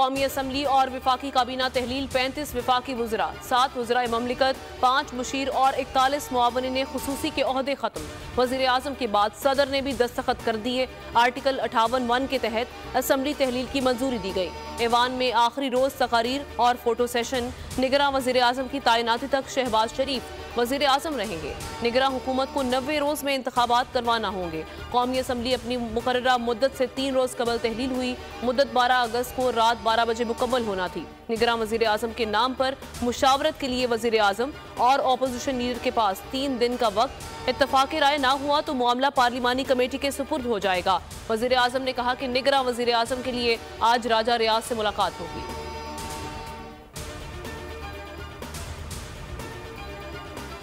कौमी असम्बली और विफाकी काबीना तहलील 35 विफाकी वज़रा, 7 वज़राए ममलिकत, 5 मुशीर और 41 मुआवनिन खुसूसी के ओहदे खत्म। वज़ीर आज़म के बाद सदर ने भी दस्तखत कर दिए। आर्टिकल 58(1) के तहत असम्बली तहलील की मंजूरी दी गई। ऐवान में आखिरी रोज तकारीर और फोटो सेशन। निगरां वज़ीर आज़म की तैनाती तक शहबाज शरीफ वज़ीर आज़म रहेंगे। निगरां हुकूमत को 90 रोज में इंतखाबात करवाना होंगे। कौमी असम्बली अपनी मुकर्ररा मुद्दत से 3 रोज कबल तहलील हुई। मुद्दत 12 अगस्त को रात 12 बजे मुकम्मल होना थी। निगरां वज़ीर आज़म के नाम पर मुशावरत के लिए वज़ीर आज़म और अपोजिशन लीडर के पास 3 दिन का वक्त। इत्तफाक राय ना हुआ तो मामला पार्लिमानी कमेटी के सुपुर्द हो जाएगा। वज़ीर आज़म ने कहा कि निगरां वज़ीर आज़म के लिए आज राजा रियाज से मुलाकात होगी।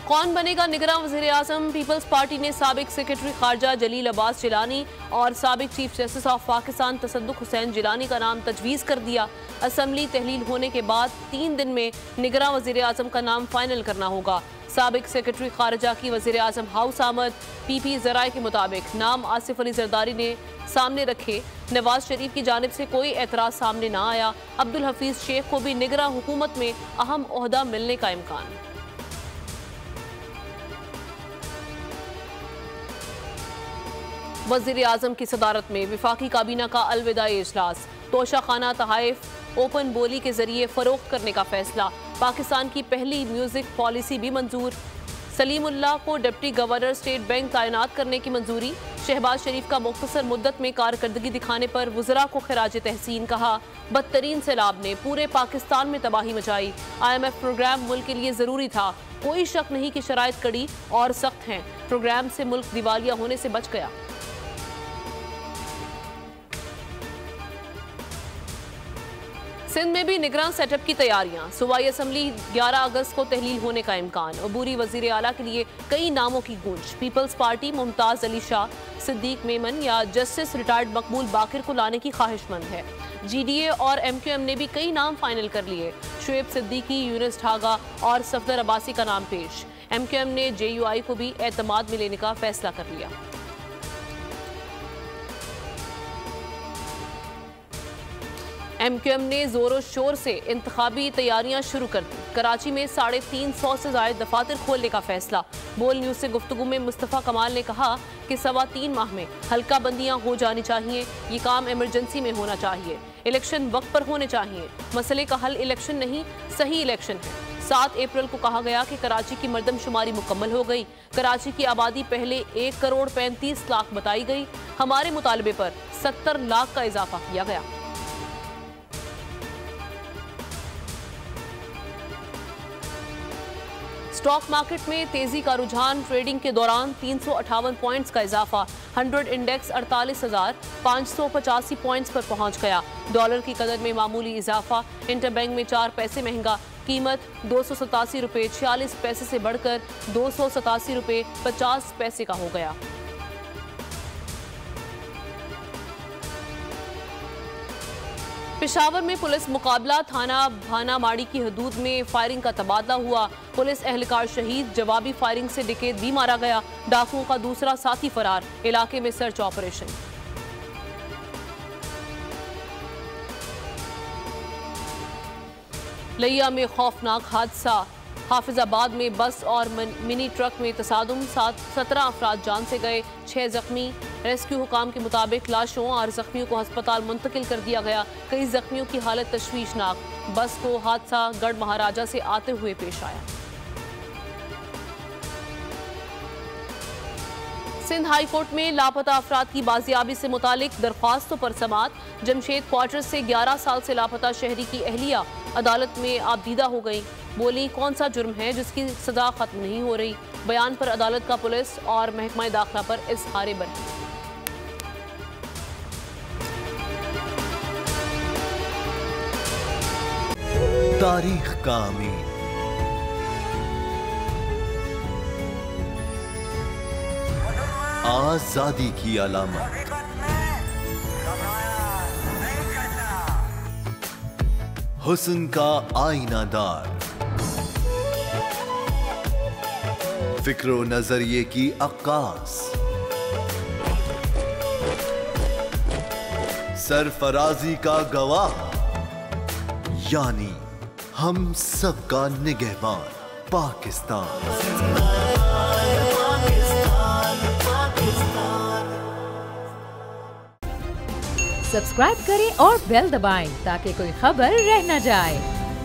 कौन बनेगा निगरां वज़ीर आज़म? पीपल्स पार्टी ने साबिक सेक्रेटरी खारजा जलील अब्बास जिलानी और साबिक चीफ जस्टिस ऑफ पाकिस्तान तसद्दुक हुसैन जिलानी का नाम तजवीज़ कर दिया। असम्बली तहलील होने के बाद 3 दिन में निगरां वज़ीर आज़म का नाम फाइनल करना होगा। साबिक सेक्रेटरी खारजा की वज़ीर आज़म हाउस आमद। PP ज़राए के मुताबिक नाम आसिफ अली जरदारी ने सामने रखे। नवाज शरीफ की जानिब से कोई एतराज़ सामने ना आया। अब्दुल हफीज़ शेख को भी निगरां हुकूमत में अहम ओहदा मिलने का इम्कान। वज़ीर आज़म की सदारत में विफाकी काबीना का अलविदाई इजलास। तोशा खाना तहाइफ ओपन बोली के जरिए फरोख्त करने का फैसला। पाकिस्तान की पहली म्यूजिक पॉलिसी भी मंजूर। सलीमुल्लाह को डिप्टी गवर्नर स्टेट बैंक तैनात करने की मंजूरी। शहबाज शरीफ का मुख्तसर मुद्दत में कारकर्दगी दिखाने पर वज़रा को खिराज तहसीन कहा। बदतरीन सैलाब ने पूरे पाकिस्तान में तबाही मचाई। IMF प्रोग्राम मुल्क के लिए ज़रूरी था। कोई शक नहीं कि शराइत कड़ी और सख्त हैं। प्रोग्राम से मुल्क दिवालिया होने से बच गया। सिंध में भी निगरान सेटअप की तैयारियां। सूबाई असम्बली 11 अगस्त को तहलील होने का इम्कान। अबूरी वज़ीर आला के लिए कई नामों की गूंज। पीपल्स पार्टी मुमताज़ अली शाह, सिद्दीक मेमन या जस्टिस रिटायर्ड मकबूल बाकिर को लाने की ख्वाहिशमंद है। GDA और MQM ने भी कई नाम फाइनल कर लिए। शुएब सिद्दीकी, यूनुस ढागा और सफदर अब्बासी का नाम पेश। MQM ने JUI को भी एतमाद में लेने का फैसला कर लिया। MQM ने जोरों शोर से इंतखाबी तैयारियां शुरू कर दी। कराची में 350 से ज़ायद दफातर खोलने का फैसला। बोल न्यूज़ से गुफ्तगू में मुस्तफ़ा कमाल ने कहा कि 3.25 माह में हल्का बंदियां हो जानी चाहिए। ये काम इमरजेंसी में होना चाहिए। इलेक्शन वक्त पर होने चाहिए। मसले का हल इलेक्शन नहीं, सही इलेक्शन है। 7 अप्रैल को कहा गया कि कराची की मरदमशुमारी मुकम्मल हो गई। कराची की आबादी पहले 1 करोड़ 35 लाख बताई गई। हमारे मुतालबे पर 70 लाख का इजाफा किया गया। स्टॉक मार्केट में तेजी का रुझान। ट्रेडिंग के दौरान 358 पॉइंट्स का इजाफा। 100 इंडेक्स 48,585 पॉइंट्स पर पहुंच गया। डॉलर की कदर में मामूली इजाफा। इंटरबैंक में 4 पैसे महंगा। कीमत 287 रुपये 46 पैसे से बढ़कर 287 रुपये 50 पैसे का हो गया। पेशावर में पुलिस मुकाबला। थाना भाना माड़ी की हदूद में फायरिंग का तबादला हुआ। पुलिस एहलकार शहीद। जवाबी फायरिंग से डिकेत भी मारा गया। डाकुओं का दूसरा साथी फरार। इलाके में सर्च ऑपरेशन। लिया में खौफनाक हादसा। हाफिजाबाद में बस और मिनी ट्रक में तसादुम। 17 अफराद जान से गए, 6 जख्मी। रेस्क्यू हुकाम के मुताबिक लाशों और जख्मियों को अस्पताल मुंतकिल कर दिया गया। कई जख्मियों की हालत तशवीशनाक। बस को हादसा गढ़ महाराजा से आते हुए पेश आया। सिंध हाई कोर्ट में लापता अफराद की बाजियाबी से मुतालिक दरख्वास्तों पर समाअत। जमशेद क्वार्टर से 11 साल से लापता शहरी की अहलिया अदालत में आबदीदा हो गई। बोली, कौन सा जुर्म है जिसकी सजा खत्म नहीं हो रही। बयान पर अदालत का पुलिस और महकमा दाखिला पर इज़हार बरहम। तारीख का अमीन। आजादी की अलामत। हुस्न का आईनादार। फिक्रो नजरिए की अक्कास। सरफराजी का गवाह। यानी हम सबका निगहबान पाकिस्तान। सब्सक्राइब करें और बेल दबाएं ताकि कोई खबर रह न जाए।